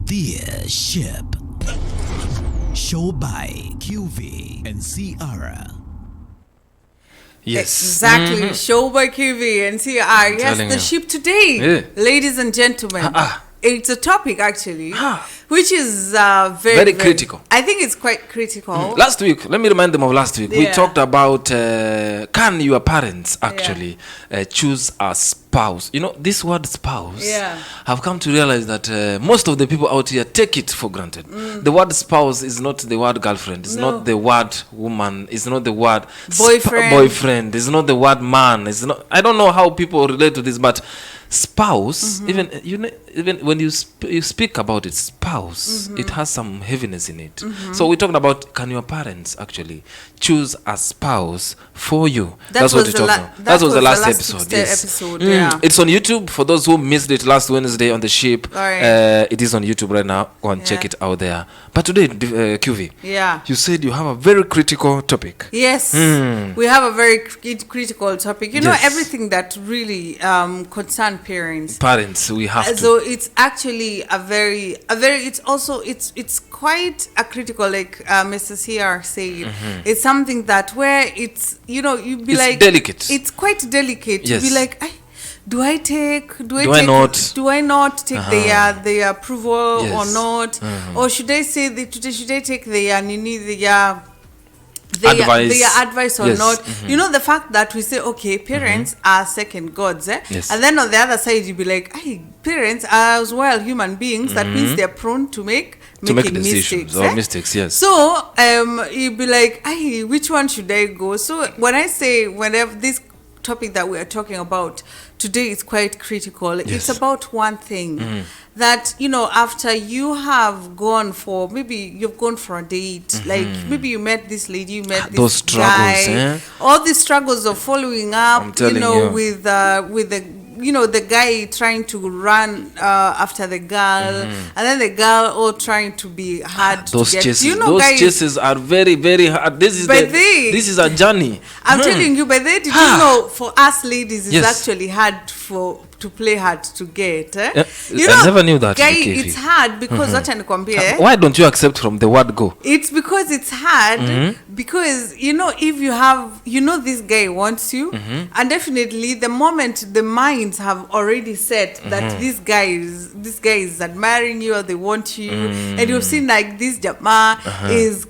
Dear Ship. Show by QV and Ciara. Yes. Exactly. Show by QV and CR. Yes, the ship today, ladies and gentlemen. It's a topic actually, which is very critical. I think it's quite critical. Last week, let me remind them of last week. We talked about can your parents actually choose a spouse? You know, this word spouse, have come to realize that most of the people out here take it for granted. The word spouse is not the word girlfriend. It's not the word woman. It's not the word boyfriend. It's not the word man. It's not. I don't know how people relate to this, but spouse, even when you speak about it, spouse, it has some heaviness in it. So we talked about, can your parents actually choose a spouse for you? That's what we talked about. That was the last episode. It's on YouTube for those who missed it last Wednesday on the ship. It is on YouTube right now. Go and check it out there. But today, QV, you said you have a very critical topic. Yes, we have a very critical topic. You know, everything that really concerns parents, we have to. So it's actually it's quite a critical, like Mr. CR said. It's something that where it's, you know, you'd be it's like delicate. It's quite delicate. Yes. You'd be like, do I not take their approval or not? Or should I say should I take their advice or not? You know, the fact that we say, okay, parents are second gods, and then on the other side you be like, hey, parents are as well human beings. That means they're prone to making decisions mistakes. Yes. So you'd be like, hey, which one should I go? So whenever this topic that we are talking about today is quite critical, it's about one thing. That, you know, after you have gone for, maybe you've gone for a date, like maybe you met this lady, you met this those struggles, guy, all these struggles of following up, with the guy trying to run after the girl, and then the girl trying to be hard those to get. Chases, you know, those guys, chases are very, very hard. This is a journey. I'm telling you, by the way, did you know, for us ladies, it's actually hard to play hard to get. You know, I never knew that. Guy, it's hard because why don't you accept from the word go? It's because it's hard because, you know, if you have, you know, this guy wants you, and definitely the moment the minds have already set that this guy is admiring you or they want you, and you've seen like this Jama is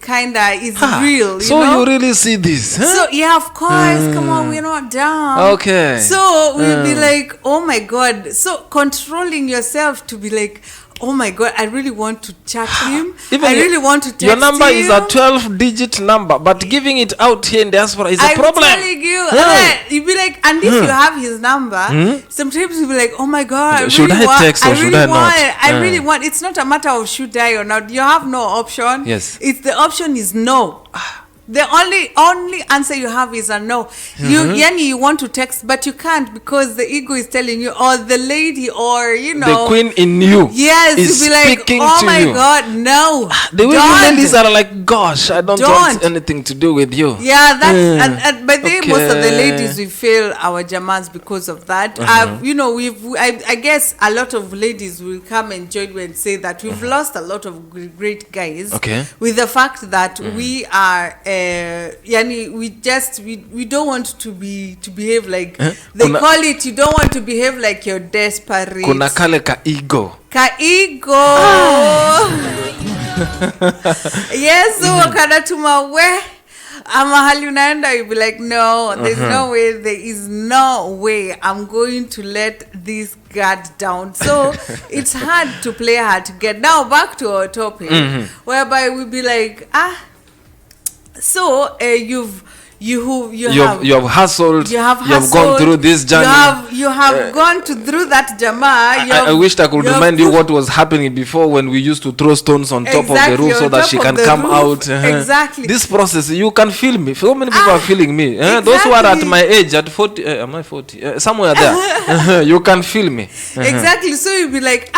real. So you really see this? So yeah, of course. Come on, we're not down. Okay. So we'll be like, oh my God. So controlling yourself to be like, oh my God, I really want to chat him. I really want to text him. Your number is a 12-digit number, but giving it out here in diaspora is a problem. I'm telling you. You'd be like, and if you have his number, sometimes you'll be like, oh my God, should I text or should I not? I really want. It's not a matter of should I or not. You have no option. Yes. It's the option is no. The only answer you have is a no. You want to text, but you can't because the ego is telling you, or the lady, or you know, the queen in you. Yes, is you be like, oh my God, no. The way ladies are like, gosh, I don't want anything to do with you. Yeah, that's and by the way, most of the ladies we fail our jamas because of that. You know, I guess a lot of ladies will come and join me and say that we've lost a lot of great guys. With the fact that we are. We don't want to behave like they call it. You don't want to behave like you're desperate. Kuna kale ka ego. Yes, so kanatuma we amahali unaenda, you'll be like, no, there's no way, there is no way I'm going to let this guard down. So it's hard to play hard to get. Now back to our topic, whereby we'll be like, so you have hustled. You have gone through this journey. You have gone through that jama. I wished I could remind you what was happening before when we used to throw stones on top of the roof so that she can come out. Exactly. This process, you can feel me. So many people are feeling me. Exactly. Those who are at my age, at 40, am I 40? Somewhere there. You can feel me. Exactly. So you'll be like,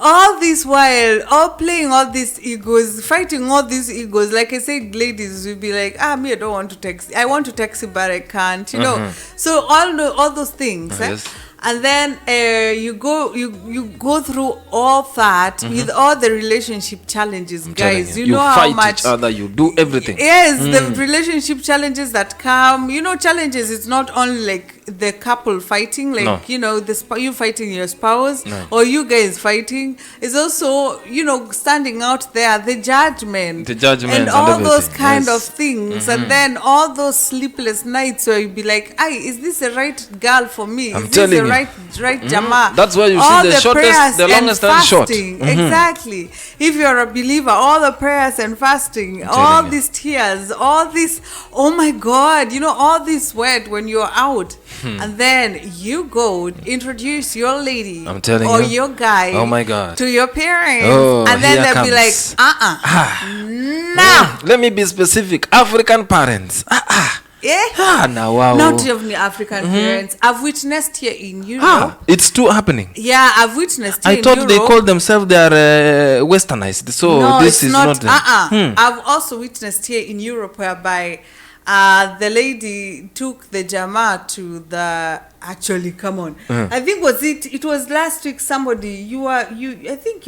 all this while, all playing all these egos, fighting all these egos. Like I said, ladies will be like, me, I don't want to text. I want to text you, but I can't, you know. So all those things. Yes. and then you go through all that with all the relationship challenges, guys. You know how fight much each other, you do everything. Yes, the relationship challenges that come. Challenges. It's not only like the couple fighting, like you fighting your spouse or you guys fighting. It's also standing out there, the judgment and all those kind of things, and then all those sleepless nights where you be like, is this the right girl for me? Is this the right jama? That's why you all see the shortest, the longest and short. Exactly. If you're a believer, all the prayers and fasting, all these tears, all this, oh my God, all this sweat when you're out. And then you go introduce your lady or your guy oh my God. to your parents, and then they'll be like, nah. Let me be specific. African parents. Not only African parents. I've witnessed here in Europe. It's too happening. Yeah, I've witnessed here I thought they called themselves they are westernized. So no, this is not. I've also witnessed here in Europe whereby the lady took the jama to the. Actually, come on. I think it was last week. Somebody I think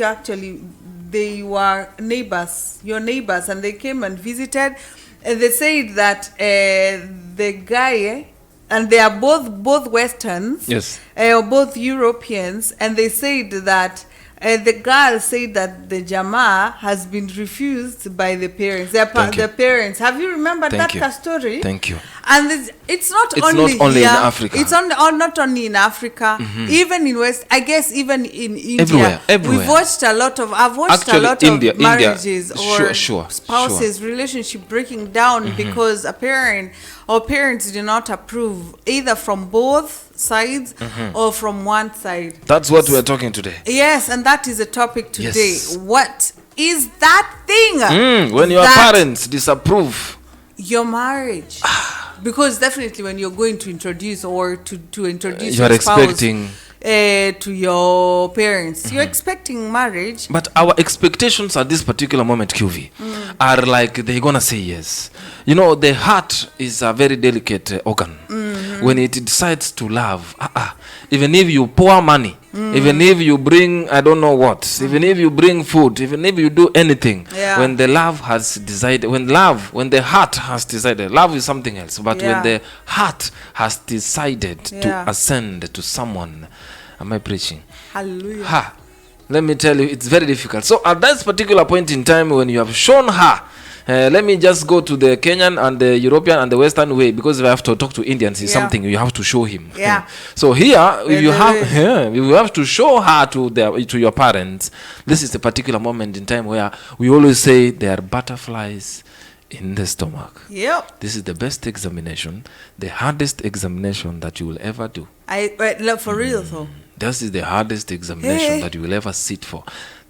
they were neighbors, your neighbors, and they came and visited. And they said that the guy, and they are both Westerns, or both Europeans, and they said that the girl said that the jama has been refused by the parents. The parents. Have you remembered that story? Thank you. And it's not only in Africa. It's not only in Africa. Even in West, I guess even in India. Everywhere. I've watched a lot of marriages or spouses relationship breaking down because a parent or parents do not approve either from both sides or from one side. That's what we're talking today. Yes, and that is a topic today. Yes. What is that thing? When your parents disapprove your marriage. Because definitely when you're going to introduce or to introduce you are your spouse, expecting to your parents, you're expecting marriage. But our expectations at this particular moment, QV, are like they're gonna say yes. The heart is a very delicate organ. When it decides to love, even if you pour money, even if you bring I don't know what, even if you bring food, even if you do anything, when the love has decided, when the heart has decided, love is something else, but when the heart has decided to ascend to someone, am I preaching? Hallelujah. Let me tell you, it's very difficult. So at that particular point in time when you have shown her, let me just go to the Kenyan and the European and the Western way, because if I have to talk to Indians, it's something you have to show him. So here, if you have to show her to your parents, this is the particular moment in time where we always say there are butterflies in the stomach. This is the best examination, the hardest examination that you will ever do. For real though. This is the hardest examination that you will ever sit for.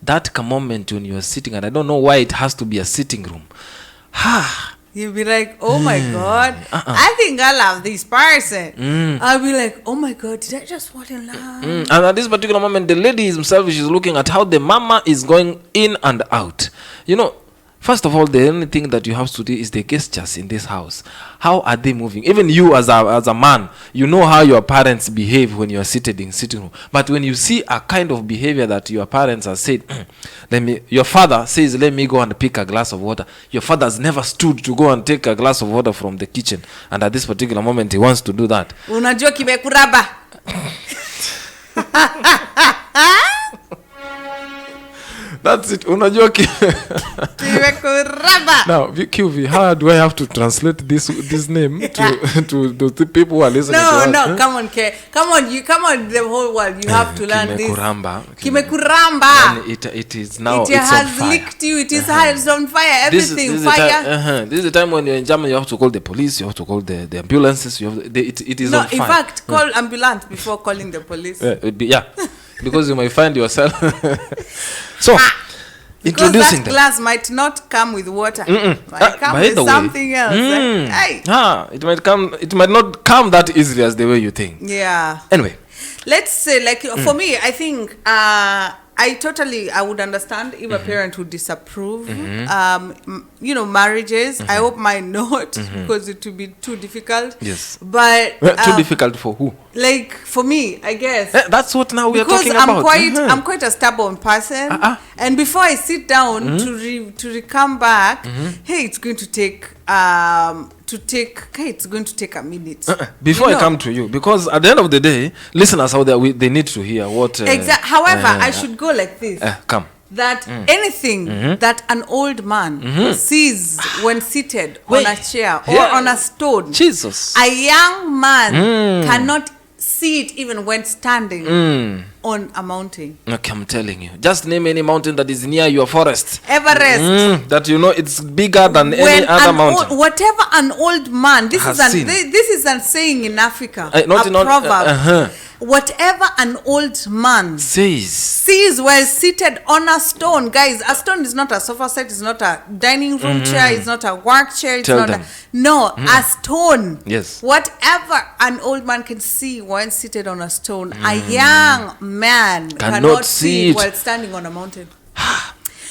That moment when you are sitting, and I don't know why it has to be a sitting room. You'll be like, oh my God, I think I love this person. I'll be like, oh my God, did I just fall in love? And at this particular moment, the lady himself is looking at how the mama is going in and out. First of all, the only thing that you have to do is the gestures in this house. How are they moving? Even you as a man, you know how your parents behave when you are seated in sitting room. But when you see a kind of behavior that your parents have said, your father says, let me go and pick a glass of water. Your father has never stood to go and take a glass of water from the kitchen. And at this particular moment, he wants to do that. Unajua kimekuraba. That's it. Unajua Now, QV, how do I have to translate this name to the people who are listening to us? No, come on, come on, the whole world. You have to learn this. Kimekuramba. It is now. It has licked you. It is on fire. Everything fire. This is the time when you're in Germany. You have to call the police. You have to call the ambulances. It is on fire. In fact, call ambulance before calling the police. Because you might find yourself. So, introducing that glass might not come with water. Might come with something else. It might not come that easily as the way you think. Yeah. Anyway, let's say, for me, I think I I would understand if a parent would disapprove, marriages. I hope mine not, because it would be too difficult. Yes. But too difficult for who? Like for me, I guess. That's what now we are because talking about. I'm quite a stubborn person, and before I sit down to come back, hey, it's going to take it's going to take a minute. Before I come to you, because at the end of the day, listeners out there, they need to hear what. Exactly. However, I should go like this. Come. That anything that an old man sees when seated on a chair or on a stone, Jesus, a young man cannot see it even when standing on a mountain. Okay, I'm telling you. Just name any mountain that is near your forest. Everest. That you know it's bigger than any other mountain. Whatever an old man, this is a saying in Africa, a proverb. Whatever an old man sees while seated on a stone, guys, a stone is not a sofa set, it's not a dining room chair, it's not a work chair, it's a stone. Yes. Whatever an old man can see while seated on a stone, a young man cannot see it while standing on a mountain.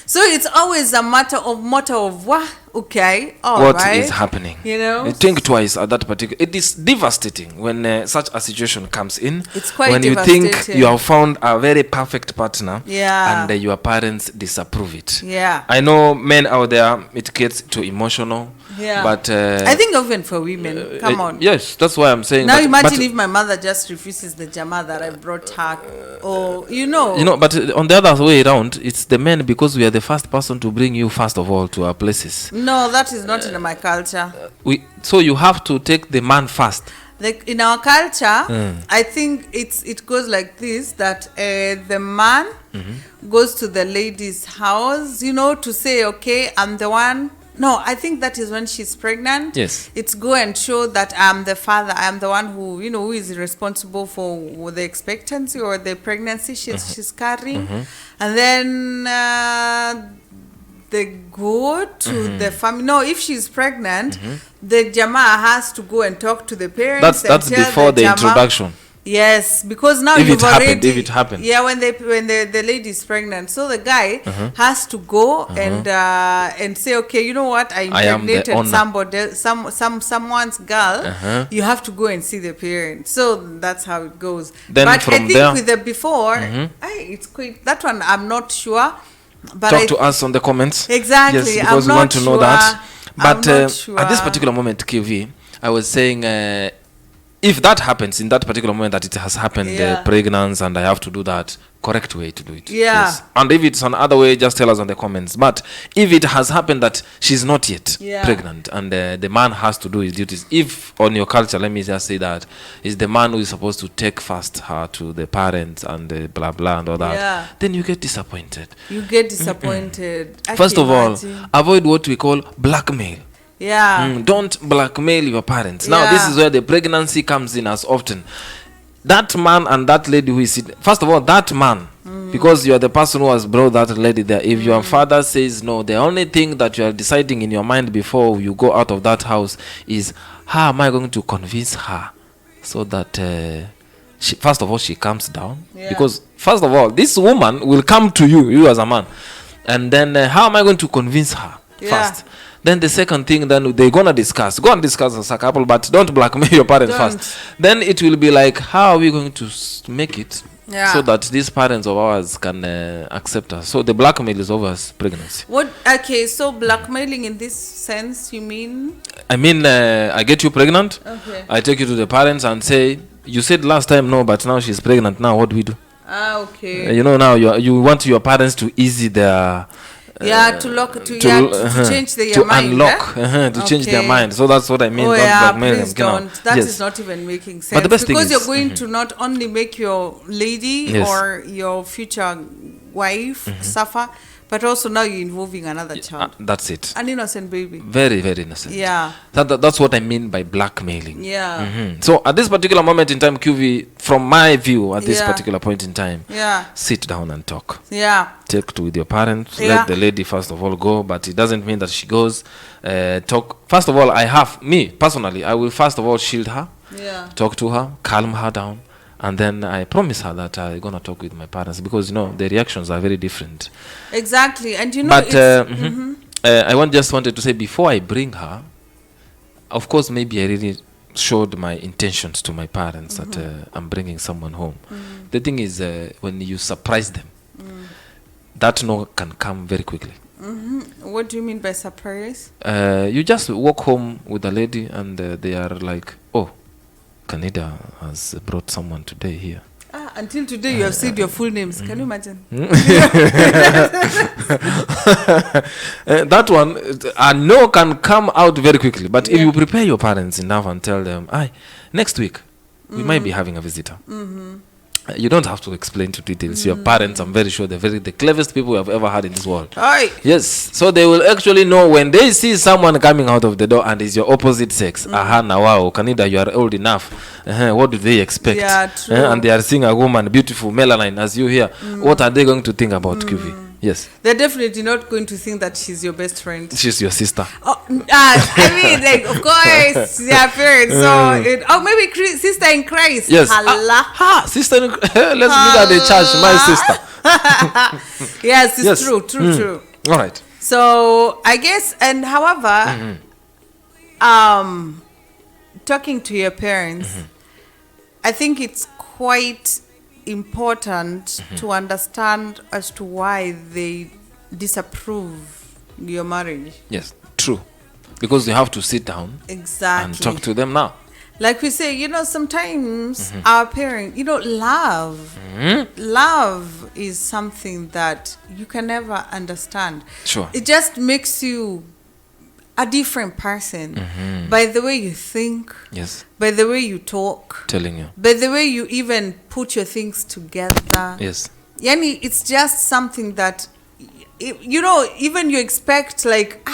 So it's always a matter of what? Okay, all right. What is happening? You know, think twice at that particular. It is devastating when such a situation comes in. It's quite when devastating. You think you have found a very perfect partner, and your parents disapprove it. Yeah, I know men out there, it gets too emotional. Yeah, but I think even for women, come on. Yes, that's why I'm saying. Now imagine if my mother just refuses the jama that I brought her, or But on the other way around, it's the men, because we are the first person to bring you first of all to our places. No, that is not in my culture. So you have to take the man first. Like in our culture, I think it goes like this, that the man goes to the lady's house, to say, okay, I'm the one. No, I think that is when she's pregnant. Yes. It's go and show that I'm the father. I'm the one who, who is responsible for the expectancy or the pregnancy she's carrying. And then they go to the family. No, if she's pregnant, the jama has to go and talk to the parents. That's before the introduction. Yes, because now if it happened. Yeah, when the lady is pregnant, so the guy has to go and say, okay, you know what, I impregnated someone's girl. You have to go and see the parents. So that's how it goes. Then but from I think there, with the before, it's quick. That one I'm not sure. But talk to us on the comments. Exactly. Yes, because we want to know that. But sure. At this particular moment, KV, I was saying, if that happens in that particular moment that it has happened, pregnancy, and I have to do that, correct way to do it. Yeah. Yes. And if it's another way, just tell us on the comments. But if it has happened that she's not yet pregnant and the man has to do his duties, if on your culture, let me just say that, is the man who is supposed to take first her to the parents and blah blah and all that, then you get disappointed. You get disappointed. First of all, avoid what we call blackmail. Yeah. Don't blackmail your parents. Now, this is where the pregnancy comes in as often. That man and that lady who is sitting, first of all, that man, because you are the person who has brought that lady there. If your father says no, the only thing that you are deciding in your mind before you go out of that house is, how am I going to convince her so that first of all, she calms down? Because first of all, this woman will come to you as a man. And then how am I going to convince her first? Then the second thing, then they're gonna discuss. Go and discuss as a couple, but don't blackmail your parents first. Then it will be like, how are we going to make it so that these parents of ours can accept us? So the blackmail is over as pregnancy. Okay, so blackmailing in this sense, you mean? I mean, I get you pregnant. Okay. I take you to the parents and say, you said last time no, but now she's pregnant. Now what do we do? Okay. Now you want your parents to easy their. To change their mind. Unlock, to change their mind. So that's what I mean. Please don't. That is not even making sense. But the best because thing you're going to not only make your lady or your future wife suffer, but also now you're involving another child. That's it. An innocent baby. Very, very innocent. Yeah. That's what I mean by blackmailing. Yeah. So at this particular moment in time, QV, from my view, at this particular point in time, sit down and talk. Yeah. Take to with your parents. Let the lady first of all go, but it doesn't mean that she goes. Talk. First of all, me personally, I will first of all shield her. Yeah. Talk to her, calm her down, And then I promise her that I'm going to talk with my parents because, the reactions are very different. Exactly. And But I wanted to say, before I bring her, of course, maybe I really showed my intentions to my parents that I'm bringing someone home. The thing is, when you surprise them, that no can come very quickly. What do you mean by surprise? You just walk home with a lady and they are like, oh, Kanida has brought someone today here. Until today you have said your full names. Can you imagine? That one, a no can come out very quickly. But if you prepare your parents enough and tell them, next week, we might be having a visitor. You don't have to explain to details. Your parents, I'm very sure, they're the cleverest people we have ever had in this world. Yes. So they will actually know when they see someone coming out of the door and is your opposite sex. Now wow, Kanida, you are old enough. What do they expect? Yeah, true. And they are seeing a woman, beautiful, melanin, as you hear. What are they going to think about QV? Yes. They're definitely not going to think that she's your best friend. She's your sister. Oh, I mean, like, of course, yeah, parents. So, maybe sister in Christ. Yes. Sister. Let's meet at the church, my sister. Yes, it's true. All right. So, I guess, and however, talking to your parents, I think it's quite important to understand as to why they disapprove your marriage. Yes, true. Because you have to sit down and talk to them now. Like we say, sometimes our parents, love is something that you can never understand. Sure. It just makes you a different person by the way you think, yes, by the way you talk, telling you, by the way you even put your things together. Yes. Yani, it's just something that, even you expect, like,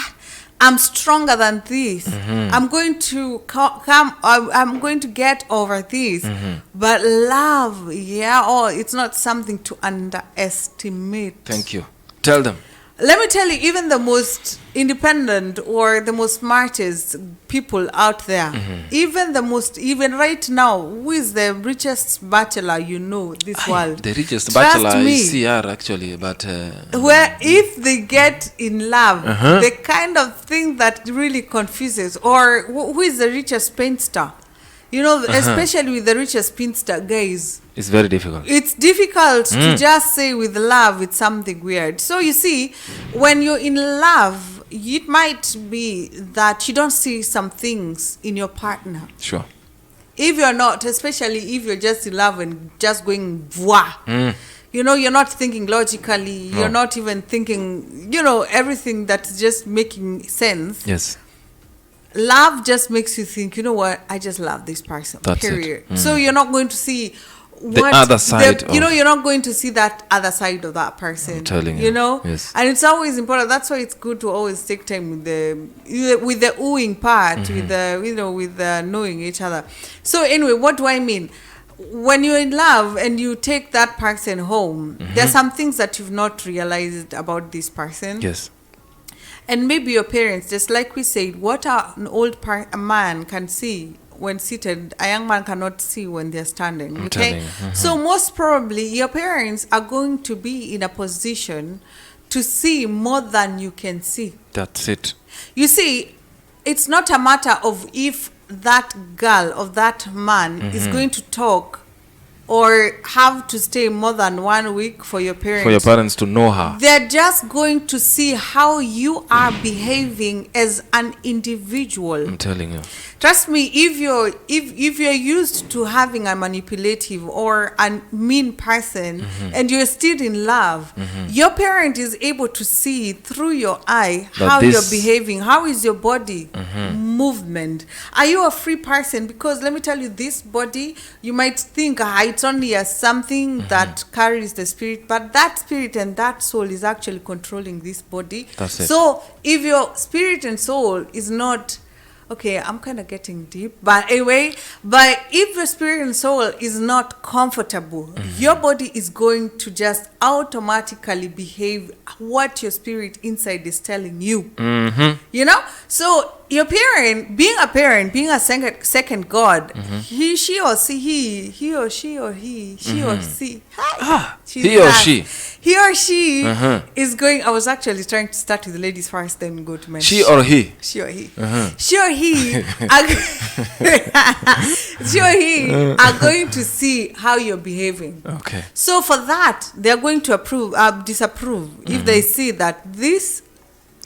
I'm stronger than this. I'm going to I'm going to get over this. But love, it's not something to underestimate. Thank you. Tell them. Let me tell you, even the most independent or the most smartest people out there, even right now, who is the richest bachelor this world? The richest bachelor is CR actually, but where if they get in love, the kind of thing that really confuses, or who is the richest spinster? Especially with the richest spinster guys. It's very difficult. It's difficult to just say with love it's something weird. So you see, when you're in love, it might be that you don't see some things in your partner. Sure. If you're not, especially if you're just in love and just going voila. You're not thinking logically. No. You're not even thinking, everything that's just making sense. Yes. Love just makes you think, what, I just love this person. That's period. It. So you're not going to see the other side. You're not going to see that other side of that person. I'm telling you. Yes. And it's always important. That's why it's good to always take time with the wooing part, with the knowing each other. So anyway, what do I mean? When you're in love and you take that person home, there's some things that you've not realized about this person. Yes. And maybe your parents, just like we said, what an old a man can see when seated, a young man cannot see when they're standing. Okay? So most probably your parents are going to be in a position to see more than you can see. That's it. You see, it's not a matter of if that girl or that man is going to talk or have to stay more than 1 week for your parents to know her. They're just going to see how you are behaving as an individual. I'm telling you. Trust me, if you're used to having a manipulative or a mean person and you're still in love, your parent is able to see through your eye how you're behaving. How is your body movement? Are you a free person? Because let me tell you, this body, you might think it's only something that carries the spirit, but that spirit and that soul is actually controlling this body. That's it. So if your spirit and soul is not, okay, I'm kind of getting deep, but anyway, but if your spirit and soul is not comfortable, your body is going to just automatically behave what your spirit inside is telling you. So your parent, being a second God, he or she, he or she, he or she is going. I was actually trying to start with the ladies first, then go to men. She or he. She or he. She or he. She or he are going to see how you're behaving. Okay. So for that, they are going to disapprove if they see that this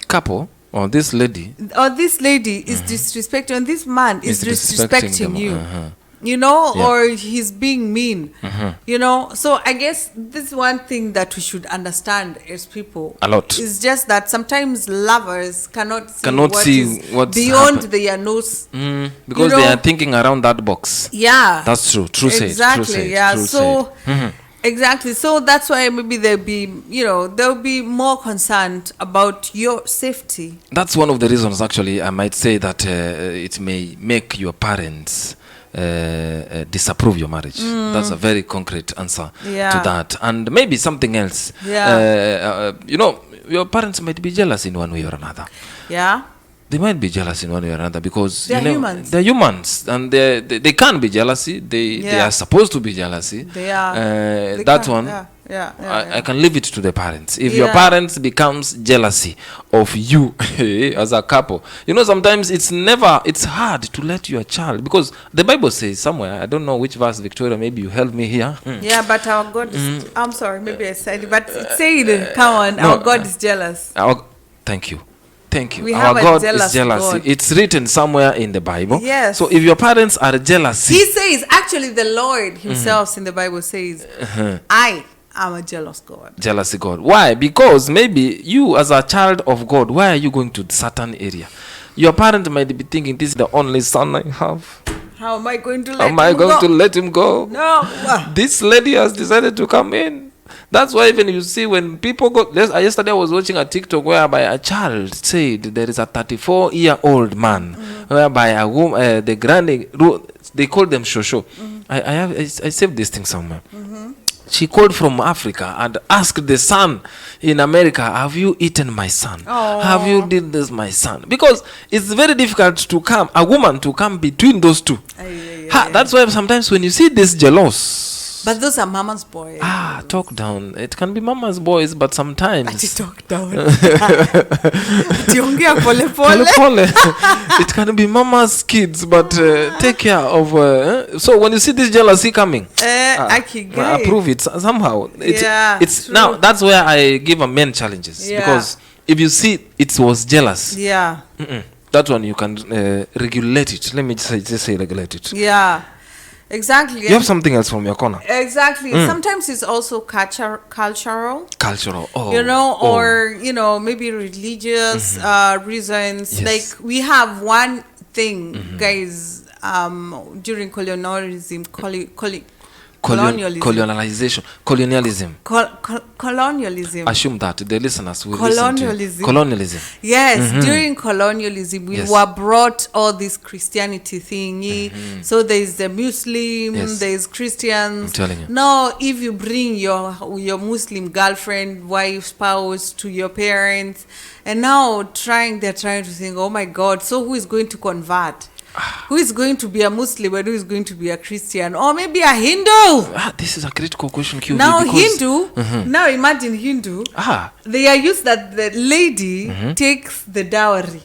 couple or this lady is disrespecting, and this man is disrespecting you. You know, or he's being mean. You know, so I guess this is one thing that we should understand as people. A lot. It's just that sometimes lovers cannot see what's beyond their nose. Because they are thinking around that box. Yeah. That's true. True say. Exactly. Yeah. So exactly. So that's why maybe they'll be more concerned about your safety. That's one of the reasons, actually, I might say that it may make your parents disapprove your marriage. That's a very concrete answer to that. And maybe something else. Your parents might be jealous in one way or another. Yeah. They might be jealous in one way or another because they're humans. They're humans, and they can be jealousy. They are supposed to be jealousy. They are. I can leave it to the parents. If your parents becomes jealousy of you as a couple, sometimes it's hard to let your child, because the Bible says somewhere, I don't know which verse, Victoria, maybe you help me here. Yeah, but our God is, I'm sorry, maybe I said it, but say it, come on, our God is jealous. Thank you. Our God is jealous. God. It's written somewhere in the Bible. Yes. So if your parents are jealous, he says, actually the Lord himself in the Bible says, I am a jealous God. Jealousy God. Why? Because maybe you as a child of God, why are you going to certain area? Your parent might be thinking, this is the only son I have. How am I going to let him go? No. This lady has decided to come in. That's why even you see when people go... Yesterday I was watching a TikTok whereby a child said there is a 34-year-old man whereby a woman, the granny, they call them shosho. I saved this thing somewhere. She called from Africa and asked the son in America, have you eaten my son? Have you did this my son? Because it's very difficult a woman to come between those two. That's why sometimes when you see this jealous... But those are mama's boys. Talk down. It can be mama's boys, but sometimes... Talk down. It can be mama's kids, but take care of... So when you see this jealousy coming, approve it somehow. It's true. Now, that's where I give a men challenges. Because if you see it was jealous, that one you can regulate it. Let me just say regulate it. Yeah. Exactly. You have something else from your corner. Exactly. Sometimes it's also cultural. Or maybe religious reasons. Like we have one thing, guys, during colonialism. Colonialism. Assume that the listeners will colonialism. Listen to colonialism. Yes, during colonialism, we were brought all this Christianity thing. So there's the Muslim, there's Christians. I'm telling you. Now, if you bring your Muslim girlfriend, wife, spouse to your parents, and now they're trying to think, oh my God, so who is going to convert? Who is going to be a Muslim and who is going to be a Christian? Or maybe a Hindu? This is a critical question, QV. Now now imagine Hindu. They are used that the lady takes the dowry.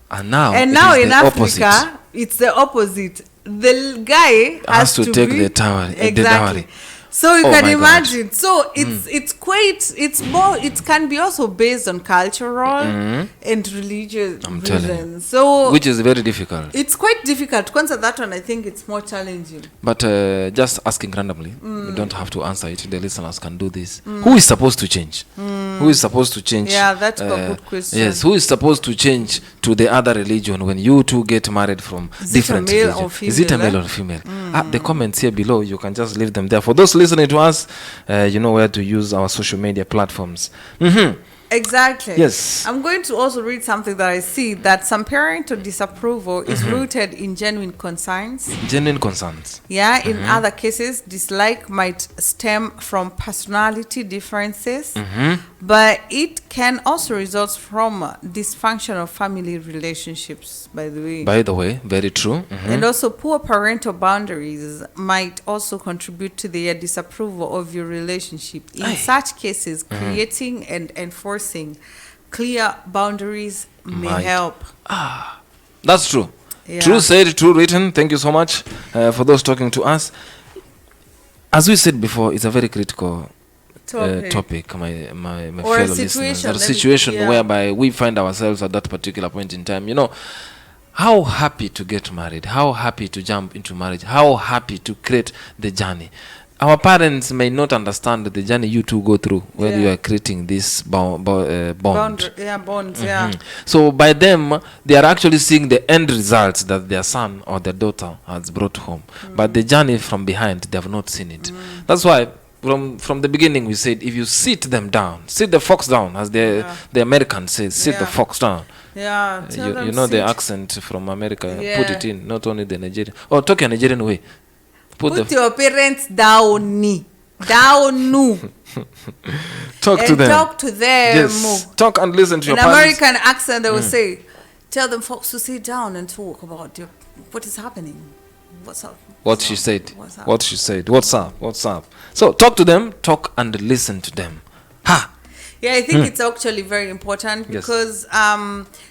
And now in Africa, it's the opposite. The guy has to take the dowry. Exactly. So you can imagine. God. So it's more. It can be also based on cultural and religious reasons. So which is very difficult. It's quite difficult. Kwanza that one, I think it's more challenging. But just asking randomly, you don't have to answer it. The listeners can do this. Who is supposed to change? Who is supposed to change? Yeah, that's a good question. Yes, who is supposed to change to the other religion when you two get married from different religions? Is it a male or female? The comments here below, you can just leave them there. For those listening to us, you know where to use our social media platforms. Exactly. Yes. I'm going to also read something that I see that some parental disapproval is rooted in genuine concerns. Genuine concerns. Yeah, in other cases, dislike might stem from personality differences, but it can also result from dysfunctional family relationships, by the way. By the way, very true. And also, poor parental boundaries might also contribute to the disapproval of your relationship. In such cases, creating and enforcing clear boundaries may help. That's true. Yeah. True said, true written. Thank you so much for those talking to us. As we said before, it's a very critical topic, my Or fellow a listeners. situation, A situation yeah. whereby we find ourselves at that particular point in time. You know, how happy to get married, how happy to jump into marriage, how happy to create the journey. Our parents may not understand the journey you two go through when you are creating this bond. Bonds, yeah. So by them, they are actually seeing the end results that their son or their daughter has brought home. But the journey from behind, they have not seen it. That's why from the beginning we said, if you sit them down, sit the fox down, as the Americans say, sit the fox down. Yeah, You know the accent from America, put it in, not only the Nigerian. Oh, talk a Nigerian way. Put your parents down. Down. Talk to them. Talk to them. Yes. Talk and listen to your In parents. American accent, they will say, tell them folks to sit down and talk about what is happening. What's up? What she said. What's up? What she said. What's up? What's up? So talk to them, talk and listen to them. Ha! Yeah, I think it's actually very important Yes. because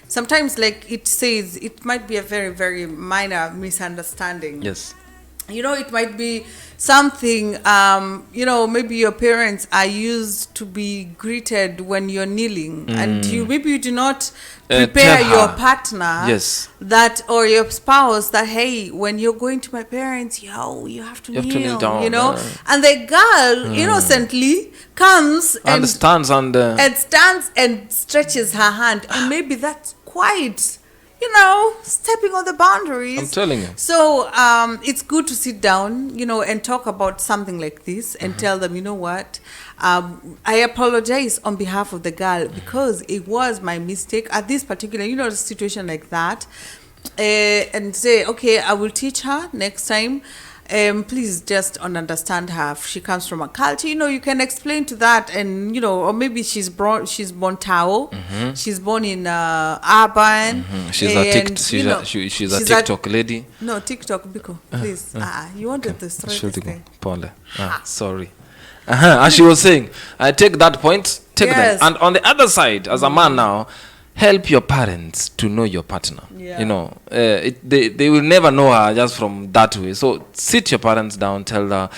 sometimes, like it says, it might be a very, very minor misunderstanding. Yes. You know, it might be something, maybe your parents are used to be greeted when you're kneeling and maybe you do not prepare tell your her. partner Yes. that, or your spouse that, hey, when you're going to my parents, you have to kneel down, you know, and the girl innocently comes And stands and stands and stretches her hand, and maybe that's quite, stepping on the boundaries. I'm telling you. So it's good to sit down, and talk about something like this and tell them, you know what, I apologize on behalf of the girl because it was my mistake at this particular, situation like that, and say, okay, I will teach her next time. Please just understand her. If she comes from a culture, you can explain to that, and or maybe she's born Tao, she's born in urban. She's a TikTok lady. No, TikTok, Biko, please. You wanted to straight thing. Pole. Sorry. As she was saying, I take that point, take Yes. them. And on the other side, as a man now, help your parents to know your partner. Yeah. They will never know her just from that way. So sit your parents down, tell her,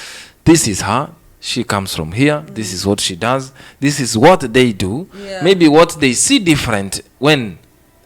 this is her, she comes from here, this is what she does, this is what they do. Yeah. Maybe what they see different when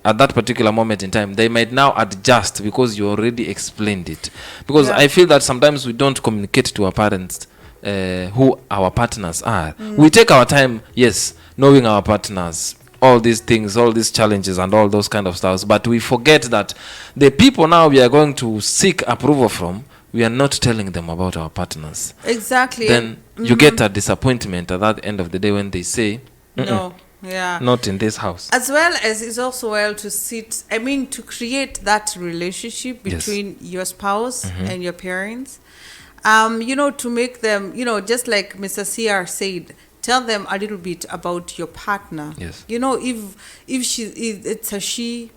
at that particular moment in time, they might now adjust because you already explained it. Because I feel that sometimes we don't communicate to our parents who our partners are. We take our time, yes, knowing our partners, all these things, all these challenges and all those kind of stuff, but we forget that the people now we are going to seek approval from, we are not telling them about our partners. Exactly. Then you get a disappointment at that end of the day when they say, no. Yeah. not in this house. As well as it's also well to to create that relationship between your spouse and your parents. To make them, just like Mr. CR said, tell them a little bit about your partner. Yes. If it's a she,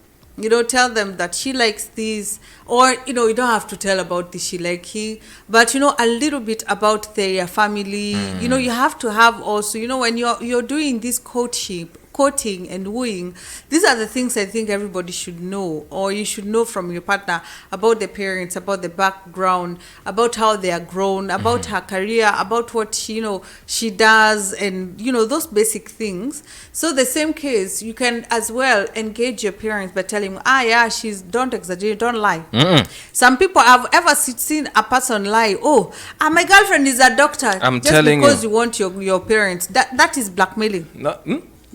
tell them that she likes this, or you don't have to tell about the she liking, but a little bit about their family. You have to have also, when you're doing this courting and wooing, these are the things I think everybody should know, or you should know from your partner, about the parents, about the background, about how they are grown, about her career, about what she does, and those basic things. So the same case, you can as well engage your parents by telling them, don't exaggerate, don't lie. Some people have ever seen a person lie. My girlfriend is a doctor. I'm just telling because you. you want your parents. That is blackmailing. No,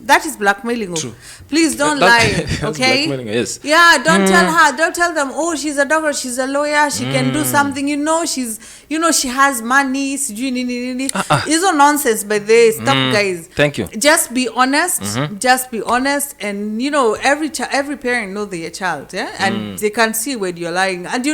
That is blackmailing. True. Please don't That's lie, okay? blackmailing, yes. Yeah, don't tell her. Don't tell them. Oh, she's a doctor. She's a lawyer. She can do something. She has money. It's all nonsense. By the stop, guys. Thank you. Just be honest. Just be honest, and every parent knows their child, yeah, and they can see when you're lying. And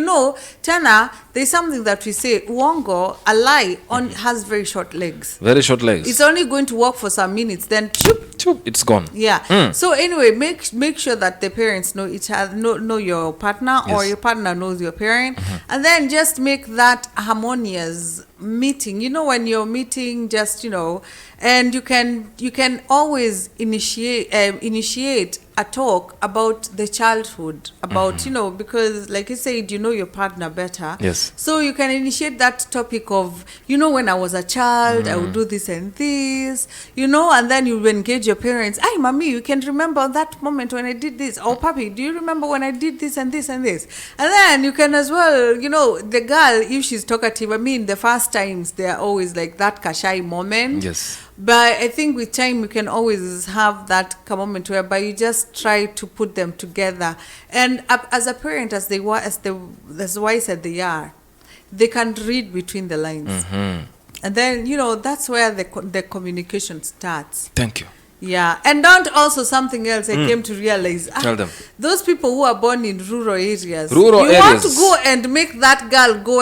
Tana, there's something that we say, uongo, a lie has very short legs. Very short legs. It's only going to work for some minutes, then choop, it's gone. yeah. So anyway, make sure that the parents know each other, know your partner, or your partner knows your parent, and then just make that harmonious meeting. When you're meeting, and you can always initiate a talk about the childhood, about because like you said, your partner better. Yes. So you can initiate that topic of when I was a child, I would do this and this, and then you engage your parents. Hey, mommy, you can remember that moment when I did this. Oh, papi, do you remember when I did this and this and this? And then you can as well, the girl, if she's talkative, the first times they are always like that kashai moment. Yes. But I think with time you can always have that moment whereby you just try to put them together. And as a parent, as wise as they are, they can read between the lines. And then that's where the communication starts. Thank you. Yeah, and don't also something else I came to realize. Tell them. Those people who are born in rural areas. Want to go and make that girl go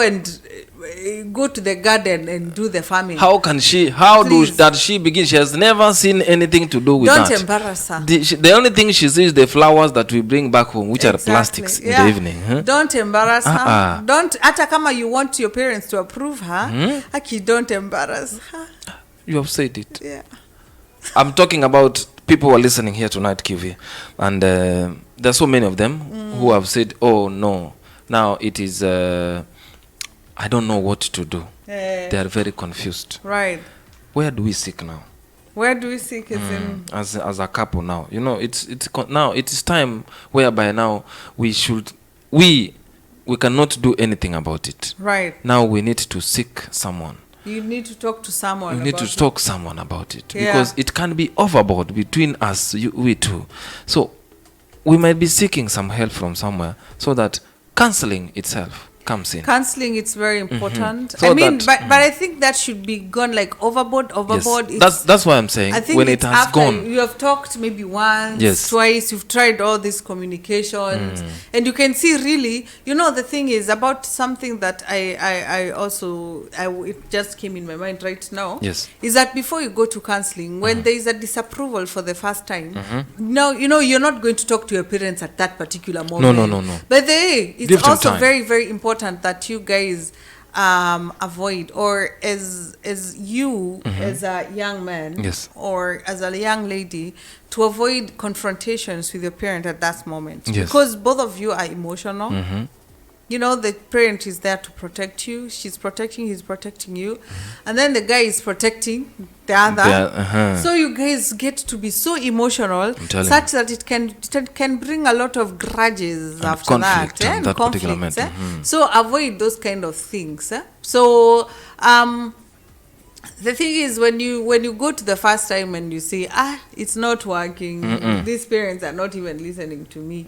to the garden and do the farming. How can she? Does she begin? She has never seen anything to do with that. Don't embarrass her. The only thing she sees the flowers that we bring back home, which are plastics in the evening. Huh? Don't embarrass her. Don't. Atakama, you want your parents to approve her. Aki, don't embarrass her. You have said it. Yeah. I'm talking about people who are listening here tonight, Kivi, and there's so many of them who have said, "Oh no, now it is. I don't know what to do." They are very confused. Right. Where do we seek now? Where do we seek? As a couple now, now it is time whereby now we cannot do anything about it. Right. Now we need to seek someone. You need to talk to someone. Someone about it, because it can be overboard between us, we two. So we might be seeking some help from somewhere, so that counseling itself comes in. Counseling, it's very important. So but I think that should be gone like overboard. Yes. That's why I'm saying, I think when it has gone. You have talked maybe once, twice, you've tried all these communications, and you can see really, the thing is about something that I also it just came in my mind right now. Yes. Is that before you go to counseling, when there is a disapproval for the first time, now you're not going to talk to your parents at that particular moment. No. But it's also very, very important that you guys avoid, or as you as a young man, or as a young lady, to avoid confrontations with your parent at that moment, because both of you are emotional. The parent is there to protect you. He's protecting you, and then the guy is protecting the other. So you guys get to be so emotional, such that it can bring a lot of grudges and after conflict that, and conflicts. So avoid those kind of things. So the thing is, when you go to the first time and you say, it's not working, these parents are not even listening to me,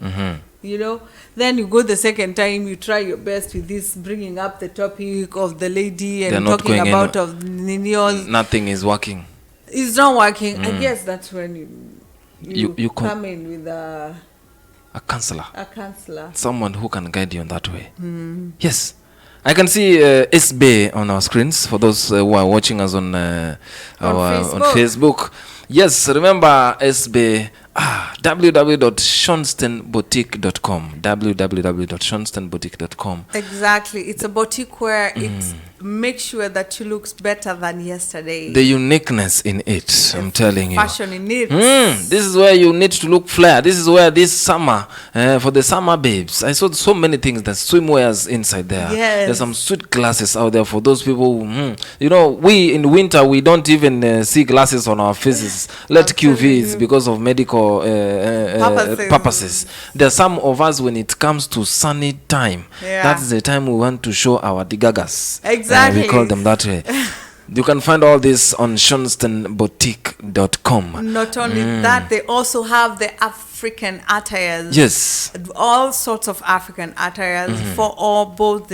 then you go the second time, you try your best with this, bringing up the topic of the lady and talking about of Ninios. Nothing is working. It's not working. I guess that's when you come in with a counselor. Someone who can guide you in that way. Yes. I can see SB on our screens for those who are watching us on Facebook. Yes, remember SB, www.shonstenboutique.com. www.shonstenboutique.com. Exactly. It's a boutique where it's make sure that you look better than yesterday. The uniqueness in it, I'm telling you. Fashion in it. This is where you need to look flair. This is where this summer, for the summer babes, I saw so many things. There's swimwears inside there. Yes. There's some sweet glasses out there for those people who, we in winter, we don't even see glasses on our faces. Let QVs because of medical purposes. There are some of us, when it comes to sunny time, that's the time we want to show our digagas. Exactly. We call them that way. You can find all this on shonstonboutique.com. Not only that, they also have the African attires. Yes. All sorts of African attires for both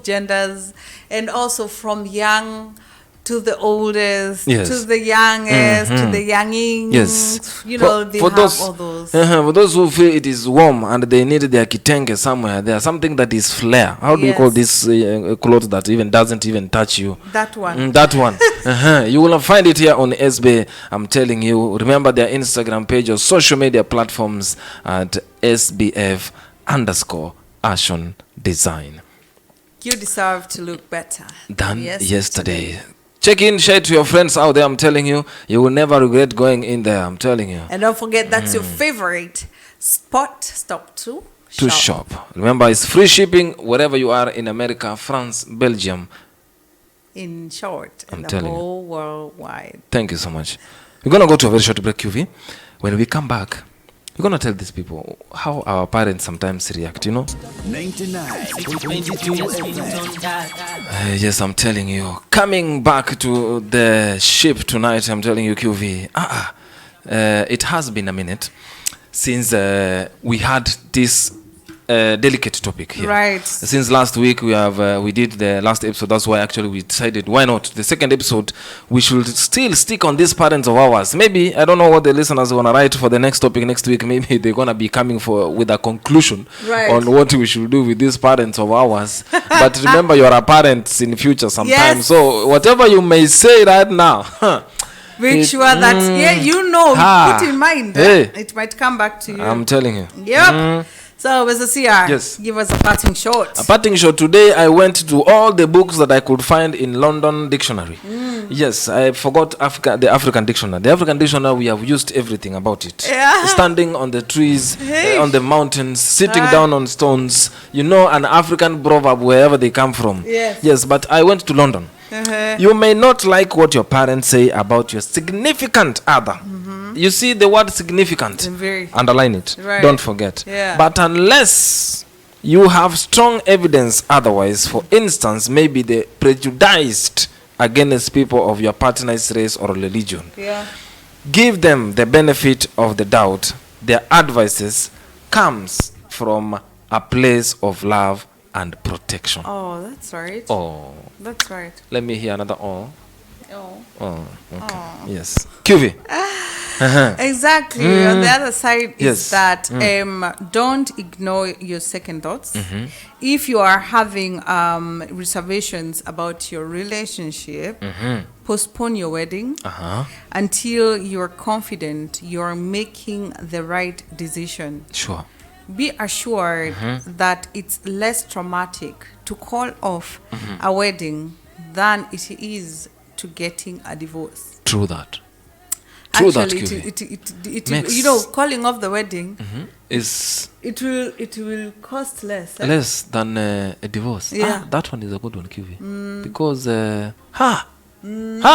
genders, and also from young to the oldest, to the youngest, to the youngings. Yes. You know, they have all those. For those who feel it is warm and they need their kitenge somewhere, there's something that is flare. How do you call this clothes that even doesn't even touch you? That one. That one. You will find it here on SB. I'm telling you. Remember their Instagram page or social media platforms at SBF_Ashon Design. You deserve to look better than yesterday. Check in, share it to your friends out there. I'm telling you, you will never regret going in there. I'm telling you. And don't forget, that's your favorite spot stop to shop. Remember, it's free shipping wherever you are in America, France, Belgium. In short, I'm in the telling whole worldwide. Thank you so much. We're going to go to a very short break, QV. When we come back, we're going to tell these people how our parents sometimes react, you know? 99.22 yes, I'm telling you. Coming back to the ship tonight, I'm telling you, QV. It has been a minute since we had this delicate topic here. Right. Since last week we did the last episode. That's why actually we decided why not the second episode we should still stick on these parents of ours. Maybe I don't know what the listeners are gonna write for the next topic next week. Maybe they're gonna be coming with a conclusion on what we should do with these parents of ours. But remember, you are a parent in future sometime. Yes. So whatever you may say right now, make sure that put in mind it might come back to you. I'm telling you. Yep. So, Mr. CR, yes, give us a parting shot. A parting shot. Today, I went to all the books that I could find in London Dictionary. Yes, I forgot the African Dictionary. The African Dictionary, we have used everything about it. Yeah. Standing on the trees, on the mountains, sitting down on stones. You know, an African proverb wherever they come from. Yes. Yes, but I went to London. You may not like what your parents say about your significant other. You see the word significant, underline it, don't forget. But unless you have strong evidence otherwise, for instance, maybe they prejudiced against people of your partner's race or religion, give them the benefit of the doubt. Their advices comes from a place of love and protection. Oh, that's right. Oh, that's right. Let me hear another oh. Okay. Yes. QV. Exactly. On the other side is that don't ignore your second thoughts. If you are having reservations about your relationship, postpone your wedding until you're confident you're making the right decision. Sure. Be assured that it's less traumatic to call off a wedding than it is to getting a divorce. True that. Actually, you know, calling off the wedding is it will cost less. Less than a divorce. Yeah. That one is a good one, QV. Because